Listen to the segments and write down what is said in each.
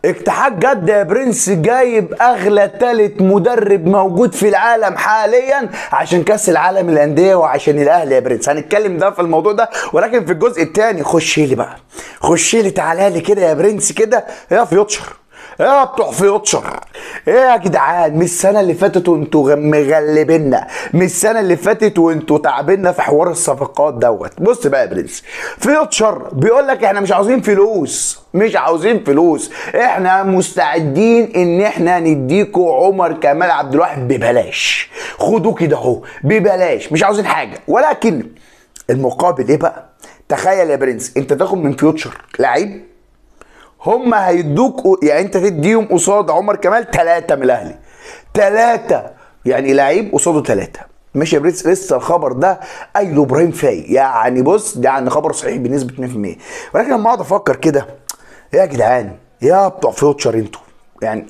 اتحاد جدة يا برنس جايب اغلى تالت مدرب موجود في العالم حاليا عشان كاس العالم للانديه وعشان الاهلي يا برنس. هنتكلم ده في الموضوع ده، ولكن في الجزء الثاني خش لي بقى، خش لي تعالى لي كده يا برنس كده يا فيوتشر، يا بتوع فيوتشر. ايه يا جدعان، من السنه اللي فاتت وانتوا مغلبينا، من السنه اللي فاتت وانتوا تعبنا في حوار الصفقات دوت. بص بقى يا برنس، فيوتشر بيقول لك احنا مش عاوزين فلوس، مش عاوزين فلوس، احنا مستعدين ان احنا نديكوا عمر كمال عبد الواحد ببلاش، خدوه كده اهو ببلاش، مش عاوزين حاجه. ولكن المقابل ايه بقى؟ تخيل يا برنس انت تاخد من فيوتشر لعيب، هم هيدوك يعني انت تديهم قصاد عمر كمال 3 من الاهلي، 3 يعني لعيب قصاده 3. ماشي يا برنس، لسه الخبر ده قايله ابراهيم فايق، يعني بص ده يعني خبر صحيح بنسبه 2%. ولكن لما اقعد افكر كده، يا جدعان يا بتوع فيوتشر انتوا يعني،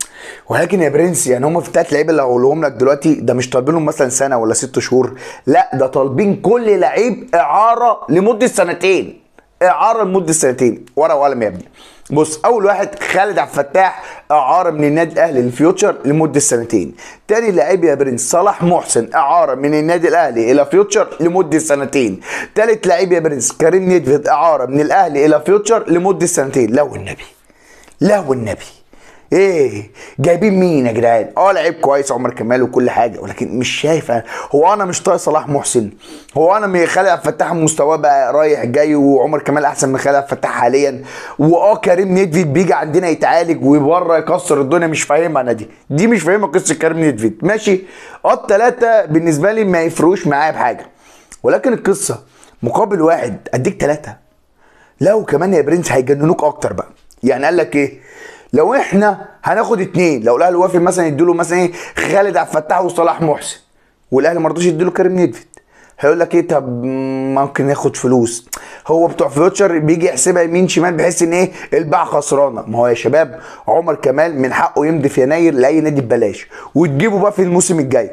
ولكن يا برنس يعني هم في التلات لعيبه اللي هقولهم لك دلوقتي ده مش طالبينهم مثلا سنه ولا 6 شهور، لا ده طالبين كل لعيب اعاره لمده سنتين، اعاره لمده سنتين. ورقه وقلم يا ابني. بص، اول واحد خالد عبد الفتاح اعاره من النادي الاهلي للفيوتشر لمده سنتين. تاني لعيب يا برنس صلاح محسن اعاره من النادي الاهلي الى فيوتشر لمده سنتين. تالت لعيب يا برنس كريم نيدفيد اعاره من الاهلي الى فيوتشر لمده سنتين. لا والنبي، لا والنبي، ايه جايبين مين يا جدعان؟ لعيب كويس عمر كمال وكل حاجه، ولكن مش شايف هو انا مش طايق صلاح محسن؟ هو انا خالد عبد الفتاح مستواه بقى رايح جاي وعمر كمال احسن من خالد عبد الفتاح حاليا، كريم نيدفيد بيجي عندنا يتعالج وبره يكسر الدنيا؟ مش فاهمها انا دي مش فاهمها قصه كريم نيدفيد. ماشي، الثلاثه بالنسبه لي ما يفرقوش معايا بحاجه، ولكن القصه مقابل واحد اديك 3. لا وكمان يا برنس هيجننوك اكتر بقى. يعني قال لك ايه؟ لو احنا هناخد 2، لو الاهلي وافق مثلا يديله مثلا ايه خالد عبد الفتاح وصلاح محسن، والاهلي ما رضوش يديله كريم نيدفيد، هيقول لك ايه؟ طب ممكن ناخد فلوس. هو بتوع فيوتشر بيجي يحسبها يمين شمال بحيث ان ايه الباع خسرانه. ما هو يا شباب عمر كمال من حقه يمضي في يناير لاي نادي ببلاش وتجيبه بقى في الموسم الجاي.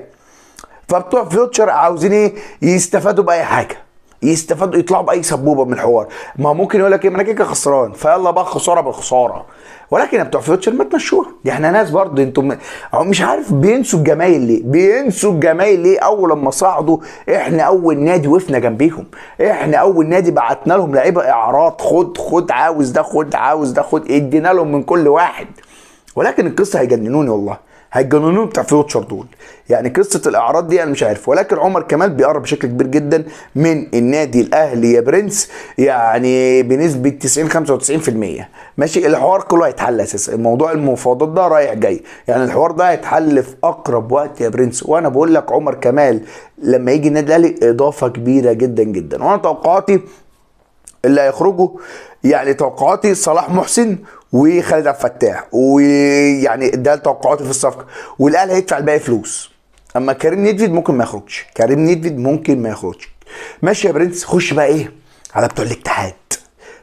فبتوع فيوتشر عاوزين ايه؟ يستفادوا باي حاجه، يستفادوا يطلعوا باي سبوبه من الحوار. ما ممكن يقول لك ايه؟ ما انا كده خسران، فيلا بقى خساره بالخساره. ولكن بتوع فيوتشر ما تمشوها، دي احنا ناس برضه. انتم مش عارف بينسوا الجمايل ليه، بينسوا الجمايل ليه؟ اول لما صعدوا احنا اول نادي وقفنا جنبيهم، احنا اول نادي بعتنا لهم لعيبه اعارات، خد عاوز ده، خد عاوز ده، خد، ادينا لهم من كل واحد. ولكن القصه هيجننوني والله، هيجننوني بتاع فيوتشر دول. يعني قصه الاعراض دي انا مش عارف. ولكن عمر كمال بيقرب بشكل كبير جدا من النادي الاهلي يا برنس، يعني بنسبه 90 95%. ماشي، الحوار كله هيتحل اساسا، الموضوع المفاوضات ده رايح جاي، يعني الحوار ده هيتحل في اقرب وقت يا برنس. وانا بقول لك عمر كمال لما يجي النادي الاهلي اضافه كبيره جدا جدا. وانا توقعاتي اللي هيخرجوا، يعني توقعاتي صلاح محسن وخالد عبد الفتاح، ويعني ده توقعاتي في الصفقه، والاهلي هيدفع الباقي فلوس. اما كريم نيدفيد ممكن ما يخرجش، كريم نيدفيد ممكن ما يخرجش. ماشي يا برنس، خش بقى ايه على بتوع الاتحاد.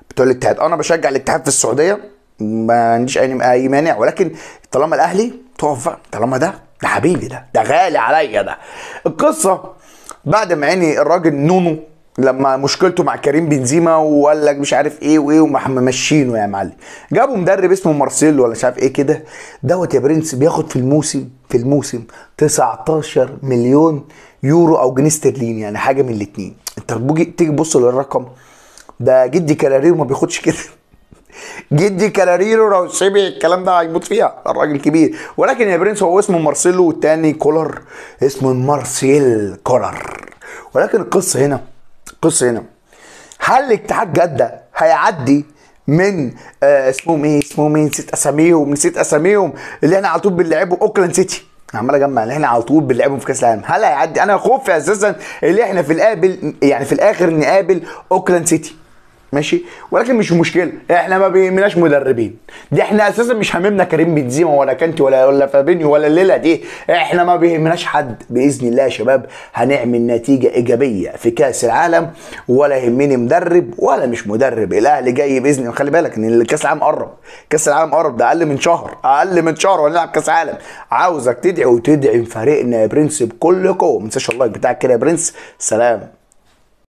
بتوع الاتحاد انا بشجع الاتحاد في السعوديه، ما عنديش اي مانع، ولكن طالما الاهلي تقف بقى، طالما ده حبيبي، ده غالي عليا. ده القصه بعد ما عيني الراجل نونو لما مشكلته مع كريم بنزيما وقال لك مش عارف ايه وايه وممشينه يا معلم، جابوا مدرب اسمه مارسيلو ولا مش عارف ايه كده دوت يا برنس، بياخد في الموسم 19 مليون يورو او جنيه استرليني، يعني حاجه من الاثنين. انت تيجي تبص للرقم ده، جدي كاريرو ما بياخدش كده. جدي كاريرو لو سمع الكلام ده هيموت فيها، الراجل كبير. ولكن يا برنس هو اسمه مارسيلو والتاني كولر اسمه مارسيل كولر. ولكن القصه هنا، هل اتحاد جده هيعدي من اسمهم ايه نسيت اساميهم اللي احنا على طول بنلعبهم، اوكلاند سيتي، عمال اجمع اللي احنا على طول بنلعبهم في كاس العالم، هل هيعدي؟ انا خوفي اساسا اللي احنا في الاخر نقابل اوكلاند سيتي. ماشي، ولكن مش مشكله، احنا ما بيهمناش مدربين، دي احنا اساسا مش هاممنا كريم بنزيما ولا كانتي ولا فابينيو ولا الليله دي، احنا ما بيهمناش حد. باذن الله يا شباب هنعمل نتيجه ايجابيه في كاس العالم، ولا يهمني مدرب ولا مش مدرب. الاهلي جاي باذن الله، خلي بالك ان كاس العالم قرب، كاس العالم قرب، ده اقل من شهر ونلعب كاس العالم. عاوزك تدعي وتدعم فريقنا يا برنس بكل قوه. ما تنساش اللايك بتاعك كده يا برنس. سلام.